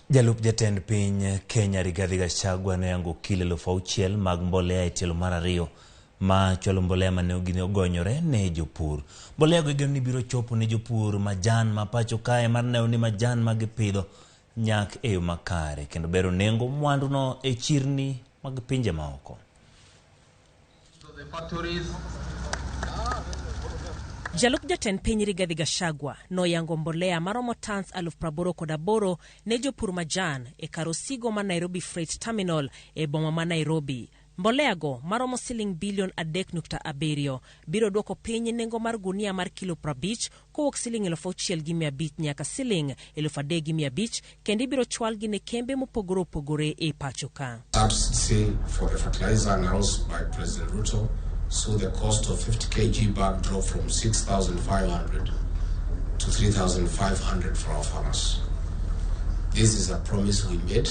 Jalup jatend piny Kenya Rigathi Gachagua ne yango kilo 6,000 mag mbolea e tielo mar ariyo ma chwalo mbolea mane ogonyore ne jopur. Mbolea go igeno ni biro chopo ne jopur majan ma pacho kae mar neno ni majan ma gipidho nyak e yo makare kendo bero nengo mwandu no e chirni mag pinje maoko. Jalup jatend piny Rigathi Gachagua no yango mbolea maromo tons 88,000 ne jopur majan e kar osigo ma Nairobi Freight Terminal e boma ma Nairobi. Mbolea go maromo siling bilion 3.7 biro duoko piny nengo mar gunia mar kilo 50 kowok siling 6,500 nyaka siling 3,500 kendo ibiro chwal gi ne kembe mopogore opogore e pacho ka. Subsidy for the fertilizer announced by President Ruto. So the cost of 50 kg bag dropped from 6,500 to 3,500 for our farmers. This is a promise we made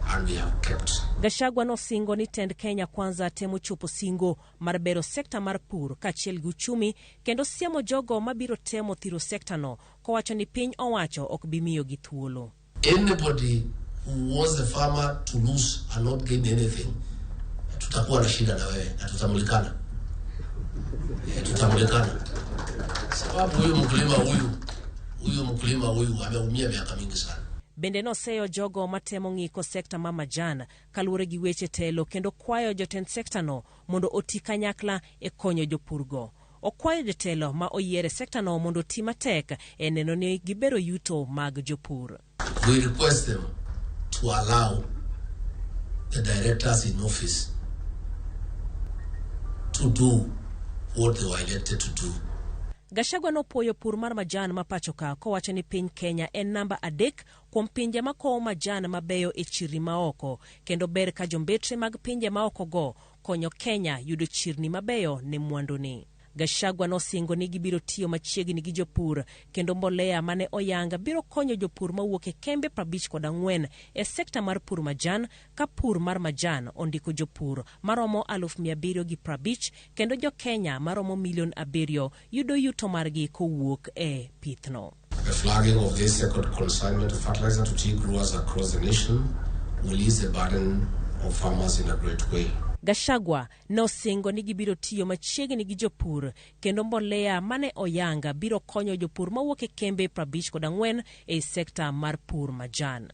and we have kept. Gachagua no singo ni tend Kenya kwanza temo chopo singo mar bero sekta mar pur kachiel gi uchumi kendo siemo jogo mabiro temo thiro sekta no kowacho ni piny owacho ok bi miyo gi thuolo. Anybody who wants the farmer to lose and not gain anything, tutakuwa na shida na wewe na tutamulikana. Sababu huyu mkulima huyu ameumia miaka mingi sana. Bende no seyo jogo matemo ng'iko sekta ma majan kalure gi weche telo kendo kwayo jotend sekta no mondo oti kanyakla e konyo jopurgo. Okwayo jotelo ma oyiere sekta no mondo ti matek e neno ni gibero yuto mag jopur. We request them to allow the directors in office to do what they were elected to do. Gachagua no poyo pur mar majan ma pacho ka kowacho ni piny Kenya en namba 3 kuom pinje makowo majan mabeyo e chirni maoko kendo ber ka jombetre mag pinje maoko go konyo Kenya yudo chirni mabeyo ne mwandu ni. Gachagua no singo ni gibiro tiyo machiegni gi jopur kendo mbolea mane oyanga biro konyo jopur mawuok e kembe 54 e sekta mar pur majan ka pur mar majan ondiko jopur maromo 750 kendo jo Kenya maromo 7,000,000 yudo yuto margi kowuok e pithno. The flagging of this second consignment of fertilizer to tea growers across the nation will ease the burden of farmers in a great way. Gachagua no singo ni gibiro tiyo machiegni gi jopur kendo mbolea mane oyanga biro konyo jopur mawuok e kembe 54 e sekta mar pur majan.